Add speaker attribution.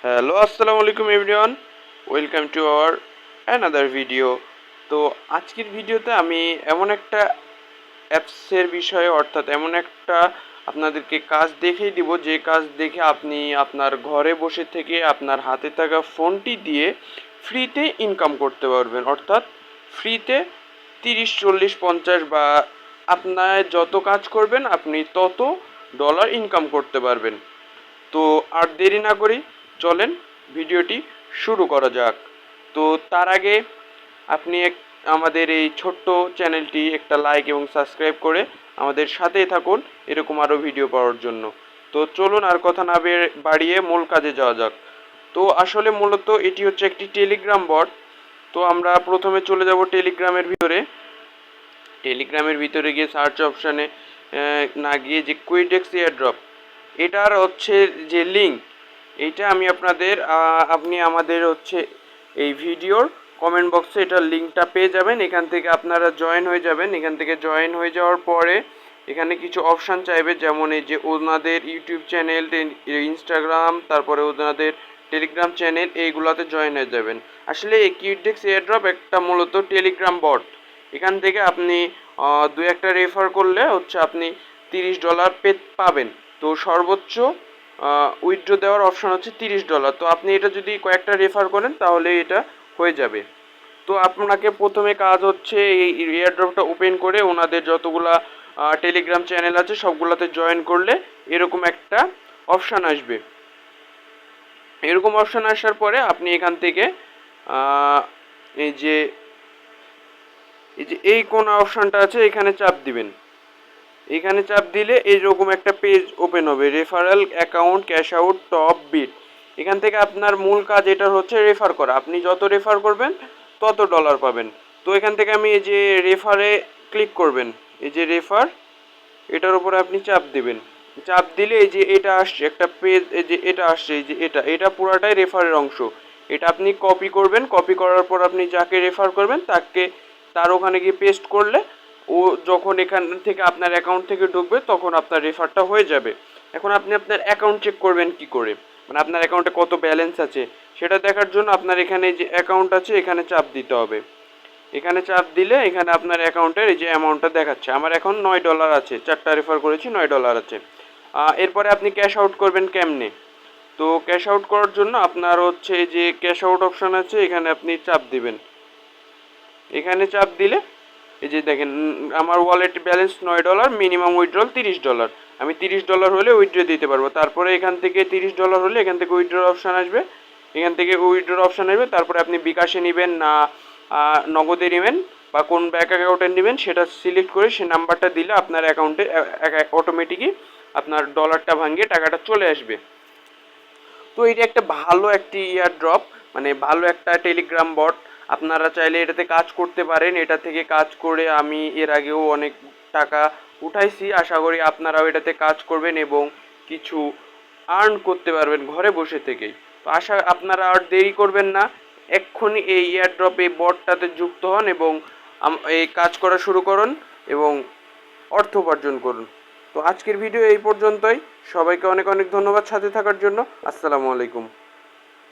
Speaker 1: Hello আসসালামু আলাইকুম everyone, welcome to our another video. তো আজকের ভিডিওতে আমি এমন একটা অ্যাপসের বিষয়ে অর্থাৎ এমন একটা আপনাদেরকে কাজ দেখিয়ে দিব, যে কাজ দেখে আপনি আপনার ঘরে বসে থেকে আপনার হাতে থাকা ফোনটি দিয়ে ফ্রিতে ইনকাম করতে পারবেন। অর্থাৎ ফ্রিতে 30, 40, 50 বা আপনার যত কাজ করবেন আপনি তত ডলার ইনকাম করতে পারবেন। তো আর দেরি না করি, চলেন ভিডিওটি শুরু করা যাক। তো তার আগে আপনি আমাদের এই ছোট্ট চ্যানেলটি একটা লাইক এবং সাবস্ক্রাইব করে আমাদের সাথেই থাকুন এরকম আরও ভিডিও পাওয়ার জন্য। তো চলুন আর কথা না বাড়িয়ে মূল কাজে যাওয়া যাক। তো আসলে মূলত এটি হচ্ছে একটি টেলিগ্রাম বট। তো আমরা প্রথমে চলে যাব টেলিগ্রামের ভিতরে। টেলিগ্রামের ভিতরে গিয়ে সার্চ অপশানে না গিয়ে যে কুইডেক্স এয়ারড্রপ, এটার হচ্ছে যে লিঙ্ক, এইটা আমি আপনি আমাদের হচ্ছে এই ভিডিওর কমেন্ট বক্সে এটার লিঙ্কটা পেয়ে যাবেন। এখান থেকে আপনারা জয়েন হয়ে যাবেন। এখান থেকে জয়েন হয়ে যাওয়ার পরে এখানে কিছু অপশান চাইবে, যেমন এই যে ওনাদের ইউটিউব চ্যানেল, ইনস্টাগ্রাম, তারপরে ওনাদের টেলিগ্রাম চ্যানেল, এইগুলোতে জয়েন হয়ে যাবেন। আসলে এই কিউডেক্স এয়ারড্রপ একটা মূলত টেলিগ্রাম বট। এখান থেকে আপনি দু একটা রেফার করলে হচ্ছে আপনি $30 পাবেন। তো সর্বোচ্চ উইথড্র দেওয়ার অপশন হচ্ছে $30। তো আপনি এটা যদি কয়েকটা রেফার করেন তাহলে এটা হয়ে যাবে। তো আপনাকে প্রথমে কাজ হচ্ছে এই এয়ারড্রপটা ওপেন করে ওনাদের যতগুলা টেলিগ্রাম চ্যানেল আছে সবগুলোতে জয়েন করলে এরকম একটা অপশান আসবে। এরকম অপশান আসার পরে আপনি এখান থেকে এই যে এই কোন অপশানটা আছে এখানে চাপ দিবেন। এখানে চাপ দিলে এইরকম একটা পেজ ওপেন হবে, referral account cash out top bit. এখান থেকে আপনার মূল কাজ এটা হচ্ছে রেফার করা। আপনি যত রেফার করবেন তত ডলার পাবেন। তো এখান থেকে আমি এই যে রেফারে ক্লিক করবেন, এই যে রেফার, এটার উপরে আপনি চাপ দিবেন। চাপ দিলে এই যে এটা আসছে একটা পেজ, এই যে এটা আসছে, এই যে এটা পুরাটাই রেফারের অংশ। এটা আপনি কপি করবেন, কপি করার পর আপনি যাকে রেফার করবেন তার ওখানে গিয়ে পেস্ট করলে ও যখন এখান থেকে আপনার অ্যাকাউন্ট থেকে ঢুকবে তখন আপনার রেফারটা হয়ে যাবে। এখন আপনি আপনার অ্যাকাউন্ট চেক করবেন কি করে, মানে আপনার অ্যাকাউন্টে কত ব্যালেন্স আছে সেটা দেখার জন্য আপনার এখানে যে অ্যাকাউন্ট আছে এখানে চাপ দিতে হবে। এখানে চাপ দিলে এখানে আপনার অ্যাকাউন্টের এই যে অ্যামাউন্টটা দেখাচ্ছে। আমার এখন $9 আছে, 4টা রেফার করেছি, $9 আছে। এরপরে আপনি ক্যাশ আউট করবেন কেমনে? তো ক্যাশ আউট করার জন্য আপনার হচ্ছে এই যে ক্যাশ আউট অপশান আছে, এখানে আপনি চাপ দিবেন। এখানে চাপ দিলে এই যে দেখেন আমার ওয়ালেট ব্যালেন্স $9, মিনিমাম উইথড্রল $30। আমি $30 হলে উইথড্র দিতে পারবো। তারপরে এখান থেকে $30 হলে এখান থেকে উইথড্র অপশান আসবে। এখান থেকে উইথড্র অপশান আসবে, তারপরে আপনি বিকাশে নেবেন না নগদে নেবেন বা কোন ব্যাঙ্ক অ্যাকাউন্টে নেবেন সেটা সিলেক্ট করে সে নাম্বারটা দিলে আপনার অ্যাকাউন্টে অটোমেটিকই আপনার ডলারটা ভাঙিয়ে টাকাটা চলে আসবে। তো এটা একটা ভালো একটি ইয়ারড্রপ, মানে ভালো একটা টেলিগ্রাম বট। আপনারা চাইলে এটাতে কাজ করতে পারেন। এটা থেকে কাজ করে আমি এর আগেও অনেক টাকা উঠাইছি। আশা করি আপনারাও এটাতে কাজ করবেন এবং কিছু আর্ন করতে পারবেন ঘরে বসে থেকেই। তো আপনারা আর দেরি করবেন না, এক্ষুনি এই ইয়ারড্রপ এই বটটাতে যুক্ত হন এবং এই কাজ করা শুরু করুন এবং অর্থ উপার্জন করুন। তো আজকের ভিডিও এই পর্যন্তই। সবাইকে অনেক অনেক ধন্যবাদ সাথে থাকার জন্য। আসসালামু আলাইকুম।